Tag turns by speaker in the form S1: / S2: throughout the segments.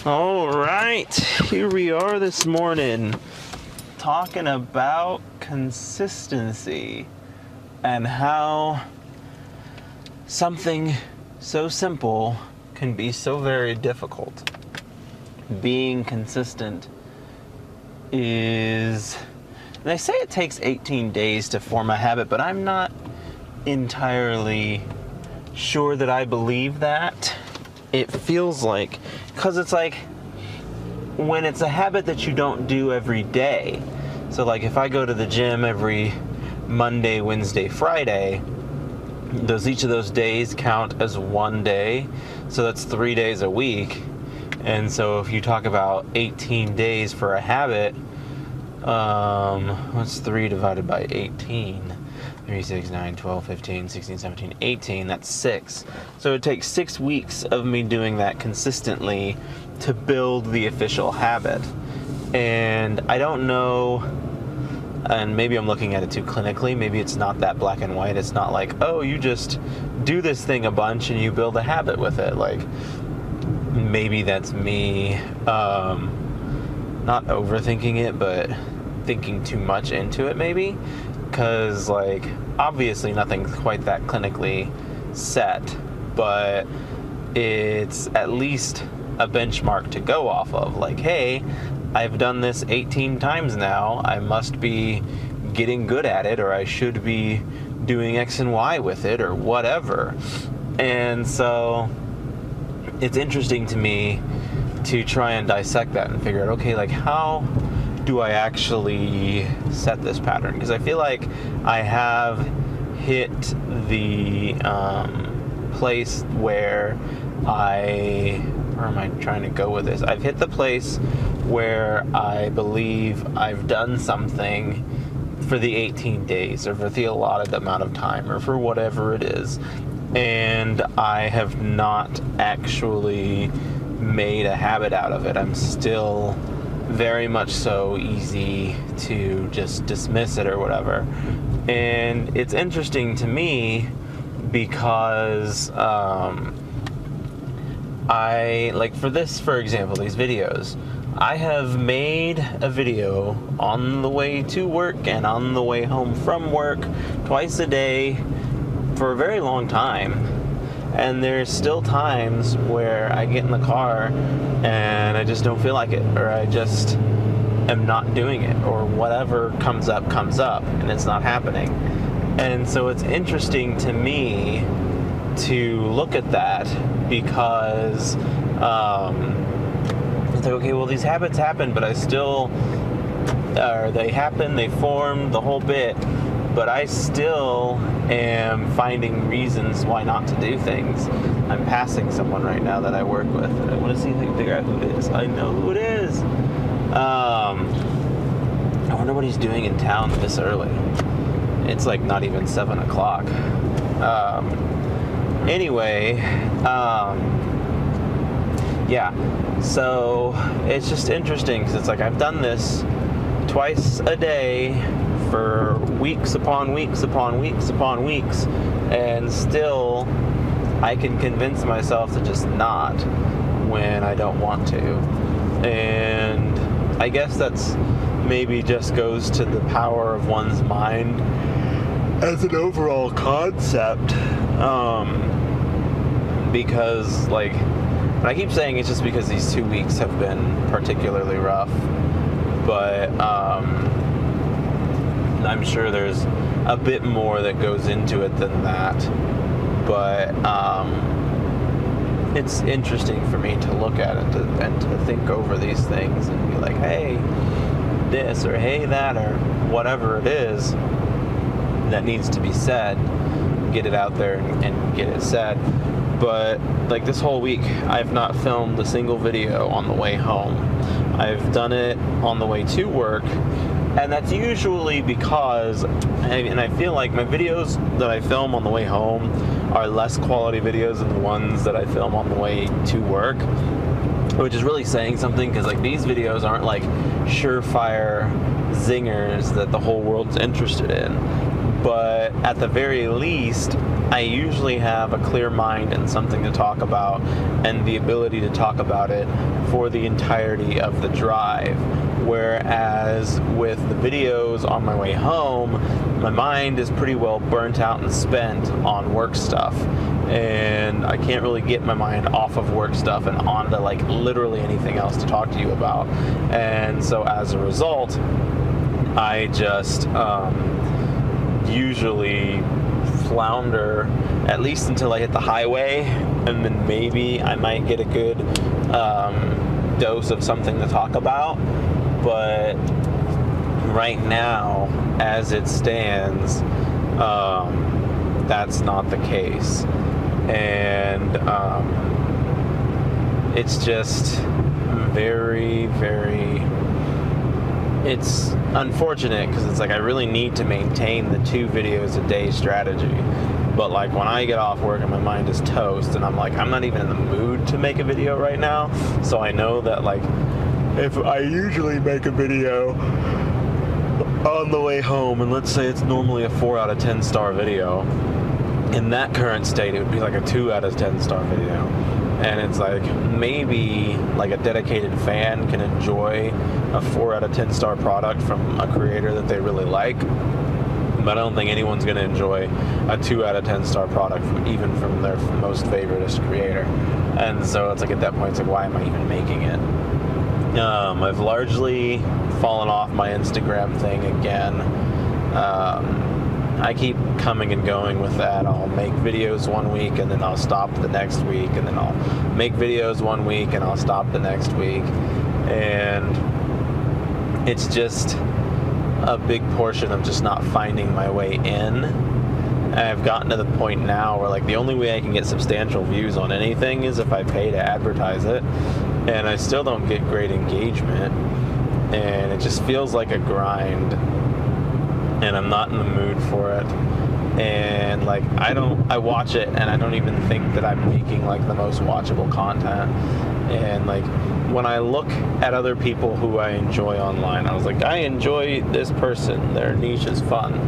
S1: All right, here we are this morning talking about consistency and how something so simple can be so very difficult. Being consistent is, they say it takes 18 days to form a habit, but I'm not entirely sure that I believe that. It feels like, because it's like when it's a habit that you don't do every day. So like if I go to the gym every Monday, Wednesday, Friday, does each of those days count as one day? So that's 3 days a week. And so if you talk about 18 days for a habit, what's 3 divided by 18? 3, 6, 9, 12, 15, 16, 17, 18, that's 6. So it takes 6 weeks of me doing that consistently to build the official habit. And I don't know, and maybe I'm looking at it too clinically, maybe it's not that black and white. It's not like, oh, you just do this thing a bunch and you build a habit with it. Like, maybe that's me not overthinking it, but thinking too much into it maybe. Because, like, obviously nothing's quite that clinically set, but it's at least a benchmark to go off of. Like, hey, I've done this 18 times now. I must be getting good at it, or I should be doing X and Y with it, or whatever. And so it's interesting to me to try and dissect that and figure out, okay, like, how do I actually set this pattern? Because I feel like I have hit the place where where am I trying to go with this? I've hit the place where I believe I've done something for the 18 days or for the allotted amount of time or for whatever it is. And I have not actually made a habit out of it. I'm still very much so easy to just dismiss it or whatever. And it's interesting to me because I, like for this, for example, these videos, I have made a video on the way to work and on the way home from work twice a day for a very long time. And there's still times where I get in the car and I just don't feel like it, or I just am not doing it, or whatever comes up, and it's not happening. And so it's interesting to me to look at that because it's like, okay, well, these habits happen, but I still, they happen, they form, the whole bit, but I still am finding reasons why not to do things. I'm passing someone right now that I work with, and I want to see if I can figure out who it is. I know who it is. I wonder what he's doing in town this early. It's like not even 7 o'clock. Anyway, yeah. So it's just interesting because it's like I've done this twice a day for weeks upon weeks upon weeks upon weeks, and still I can convince myself to just not when I don't want to. And I guess that's maybe just goes to the power of one's mind as an overall concept, because, like, and I keep saying it's just because these 2 weeks have been particularly rough, but I'm sure there's a bit more that goes into it than that. But it's interesting for me to look at it and to think over these things and be like, hey, this, or hey, that, or whatever it is that needs to be said, get it out there and get it said. But like this whole week, I've not filmed a single video on the way home. I've done it on the way to work, and that's usually because, and I feel like my videos that I film on the way home are less quality videos than the ones that I film on the way to work, which is really saying something, because like these videos aren't like surefire zingers that the whole world's interested in. But at the very least, I usually have a clear mind and something to talk about, and the ability to talk about it for the entirety of the drive. Whereas with the videos on my way home, my mind is pretty well burnt out and spent on work stuff, and I can't really get my mind off of work stuff and onto like literally anything else to talk to you about. And so as a result, I just usually flounder at least until I hit the highway, and then maybe I might get a good dose of something to talk about. But right now, as it stands, that's not the case. And it's just very, very... It's unfortunate because it's like I really need to maintain the 2 videos a day strategy. But like when I get off work and my mind is toast and I'm like, I'm not even in the mood to make a video right now. So I know that like if I usually make a video on the way home, and let's say it's normally a 4 out of 10 star video, in that current state it would be like a 2 out of 10 star video. And it's like maybe like a dedicated fan can enjoy a 4 out of 10 star product from a creator that they really like, but I don't think anyone's going to enjoy a 2 out of 10 star product even from their most favoritist creator. And so it's like at that point it's like, why am I even making it? I've largely fallen off my Instagram thing again. I keep coming and going with that. I'll make videos one week and then I'll stop the next week, and then I'll make videos one week and I'll stop the next week. And it's just a big portion of just not finding my way in. I've gotten to the point now where like the only way I can get substantial views on anything is if I pay to advertise it, and I still don't get great engagement, and it just feels like a grind, and I'm not in the mood for it. And like I watch it and I don't even think that I'm making like the most watchable content. And like when I look at other people who I enjoy online, I was like, I enjoy this person, their niche is fun.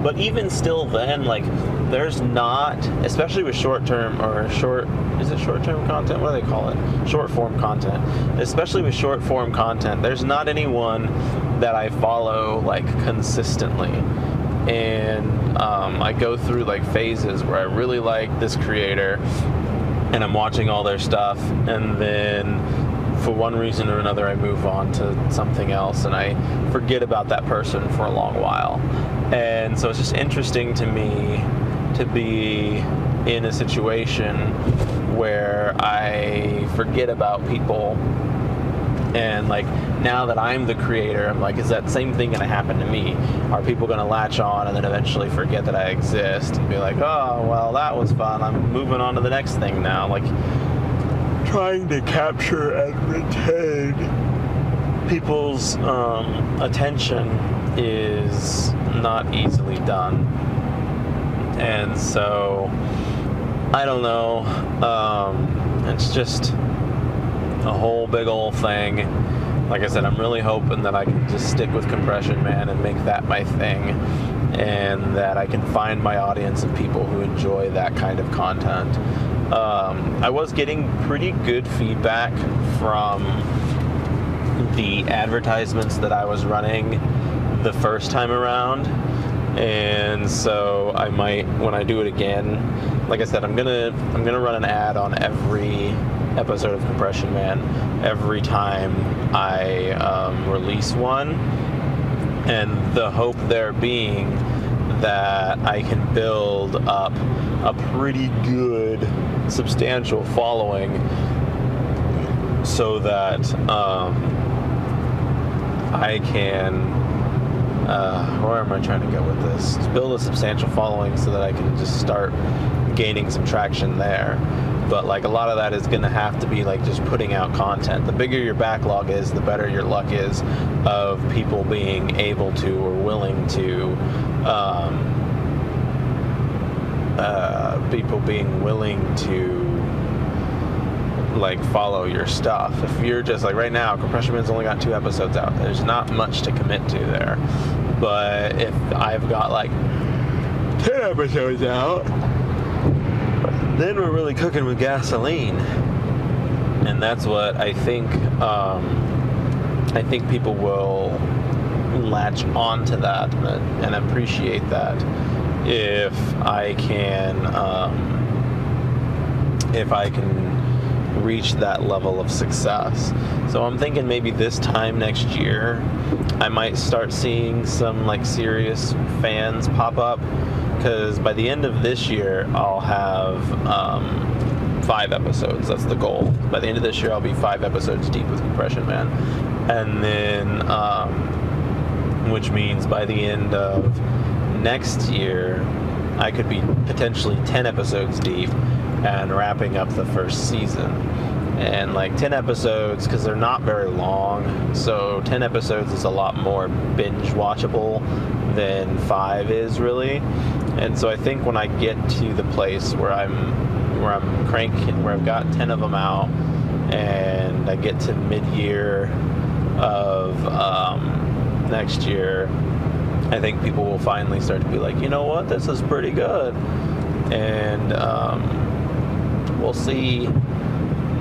S1: But even still then, like there's not, especially with short-term content? What do they call it? Short-form content. Especially with short-form content, there's not anyone that I follow like consistently. And I go through like phases where I really like this creator and I'm watching all their stuff, and then for one reason or another I move on to something else and I forget about that person for a long while. And so it's just interesting to me to be in a situation where I forget about people. And like now that I'm the creator, I'm like, is that same thing going to happen to me? Are people going to latch on and then eventually forget that I exist and be like, oh, well, that was fun, I'm moving on to the next thing now? Like trying to capture and retain people's attention is not easily done. And so I don't know, it's just a whole big old thing. Like I said, I'm really hoping that I can just stick with Compression Man and make that my thing, and that I can find my audience of people who enjoy that kind of content. I was getting pretty good feedback from the advertisements that I was running the first time around, and so I might, when I do it again, like I said, I'm gonna run an ad on every episode of Compression Man every time I release one, and the hope there being that I can build up a pretty good substantial following so that I can where am I trying to go with this? Just build a substantial following so that I can just start gaining some traction there. But like a lot of that is going to have to be like just putting out content. The bigger your backlog is, the better your luck is of people being able to or willing to like follow your stuff. If you're just like right now, Compression Man's only got 2 episodes out. There's not much to commit to there. But if I've got like 10 episodes out, then we're really cooking with gasoline. And that's what I think people will latch on to that and appreciate that if I can reach that level of success. So I'm thinking maybe this time next year I might start seeing some like serious fans pop up, because by the end of this year I'll have 5 episodes. That's the goal. By the end of this year I'll be 5 episodes deep with Compression Man, and then which means by the end of next year I could be potentially 10 episodes deep and wrapping up the first season. And like 10 episodes, because they're not very long, so 10 episodes is a lot more binge watchable than 5 is really. And so I think when I get to the place where I'm cranking, where I've got 10 of them out, and I get to mid-year of next year, I think people will finally start to be like, you know what, this is pretty good. And we'll see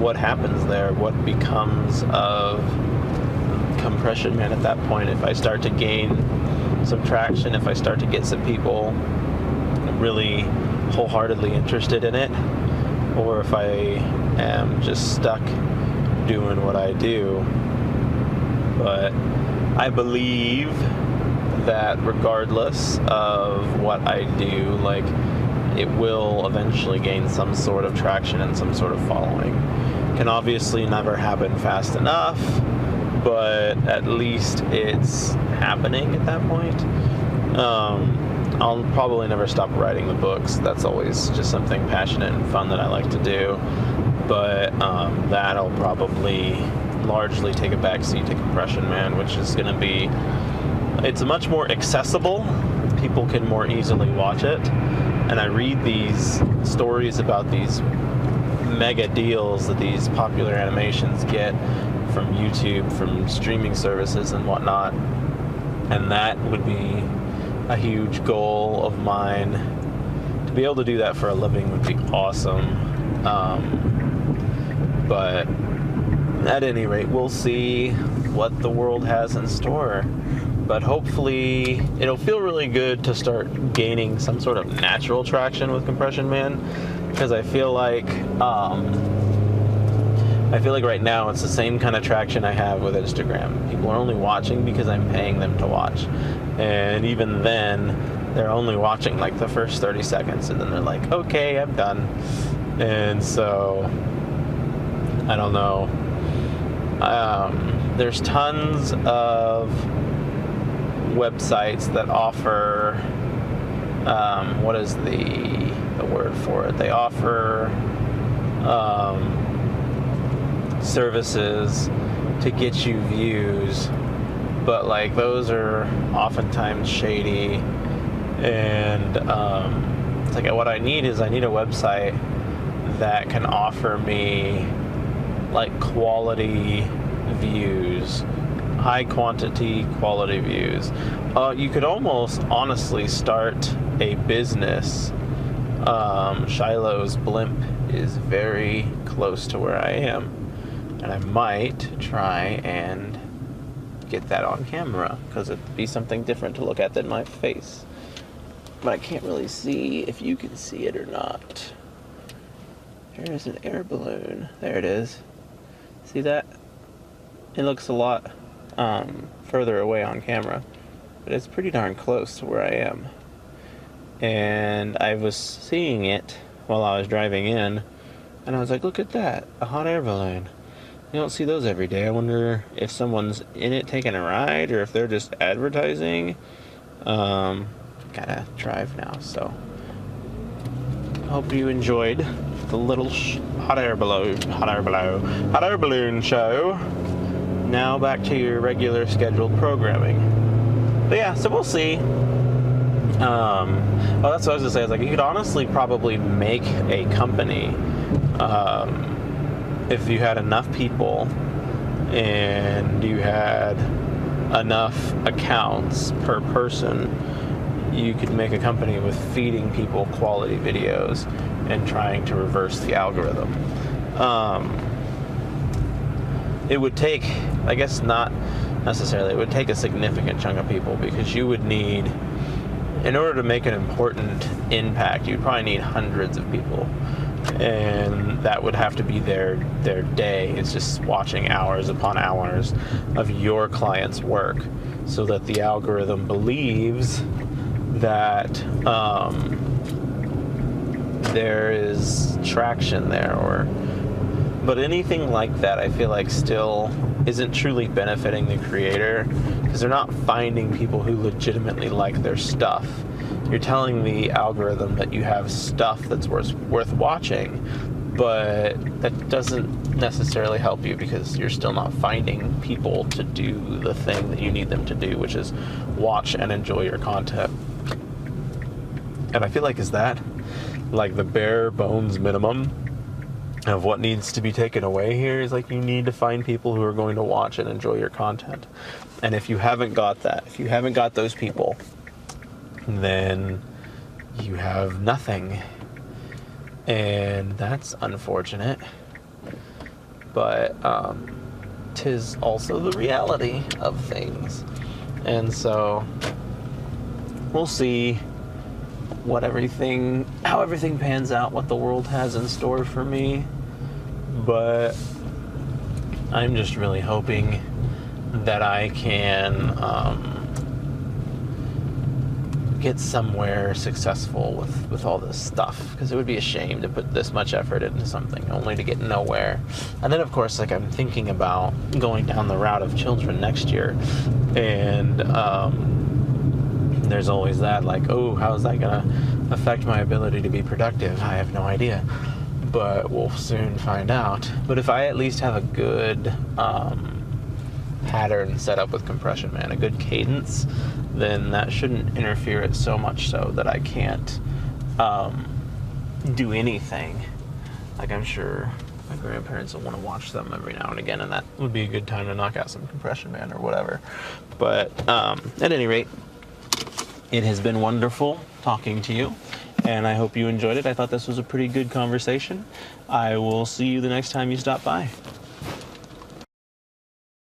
S1: what happens there, what becomes of Compression Man at that point. If I start to gain some traction, if I start to get some people really wholeheartedly interested in it, or if I am just stuck doing what I do. But I believe that regardless of what I do, like, it will eventually gain some sort of traction and some sort of following. Can obviously never happen fast enough, but at least it's happening at that point. I'll probably never stop writing the books. That's always just something passionate and fun that I like to do. But that'll probably largely take a backseat to Compression Man, which is going to be, it's much more accessible. People can more easily watch it. And I read these stories about these mega deals that these popular animations get from YouTube, from streaming services and whatnot. And that would be a huge goal of mine. To be able to do that for a living would be awesome. But at any rate, we'll see what the world has in store. But hopefully it'll feel really good to start gaining some sort of natural traction with Compression Man, because I feel like right now it's the same kind of traction I have with Instagram. People are only watching because I'm paying them to watch, and even then they're only watching like the first 30 seconds and then they're like, okay, I'm done. And so I don't know. There's tons of websites that offer what is the word for it? They offer services to get you views, but like those are oftentimes shady. And it's like, what I need is I need a website that can offer me like quality views, high quantity quality views. You could almost honestly start a business. Shiloh's blimp is very close to where I am, and I might try and get that on camera, because it'd be something different to look at than my face. But I can't really see if you can see it or not. There's an air balloon. There it is. See that? It looks a lot further away on camera, but it's pretty darn close to where I am. And I was seeing it while I was driving in, and I was like, look at that, a hot air balloon. You don't see those every day. I wonder if someone's in it taking a ride, or if they're just advertising. Gotta drive now, so hope you enjoyed the little hot air balloon show. Now back to your regular scheduled programming. But yeah, so we'll see. Well, that's what I was gonna say. I was like, you could honestly probably make a company if you had enough people and you had enough accounts per person, you could make a company with feeding people quality videos and trying to reverse the algorithm. It would take, I guess not necessarily, it would take a significant chunk of people, because you would need, in order to make an important impact, you'd probably need hundreds of people. And that would have to be their day. It's just watching hours upon hours of your client's work, so that the algorithm believes that there is traction there. But anything like that, I feel like still isn't truly benefiting the creator, because they're not finding people who legitimately like their stuff. You're telling the algorithm that you have stuff that's worth watching, but that doesn't necessarily help you, because you're still not finding people to do the thing that you need them to do, which is watch and enjoy your content. And I feel like, is that like the bare bones minimum of what needs to be taken away here? Is like, you need to find people who are going to watch and enjoy your content. And if you haven't got that, if you haven't got those people, then you have nothing. And that's unfortunate. But 'tis also the reality of things. And so we'll see how everything pans out, what the world has in store for me. But I'm just really hoping that I can get somewhere successful with all this stuff, because it would be a shame to put this much effort into something only to get nowhere. And then, of course, like, I'm thinking about going down the route of children next year, and there's always that, like, oh, how is that gonna affect my ability to be productive? I have no idea, but we'll soon find out. But if I at least have a good pattern set up with Compression Man, a good cadence, then that shouldn't interfere it so much so that I can't do anything. Like, I'm sure my grandparents will want to watch them every now and again, and that would be a good time to knock out some Compression Man or whatever. But at any rate, it has been wonderful talking to you, and I hope you enjoyed it. I thought this was a pretty good conversation. I will see you the next time you stop by.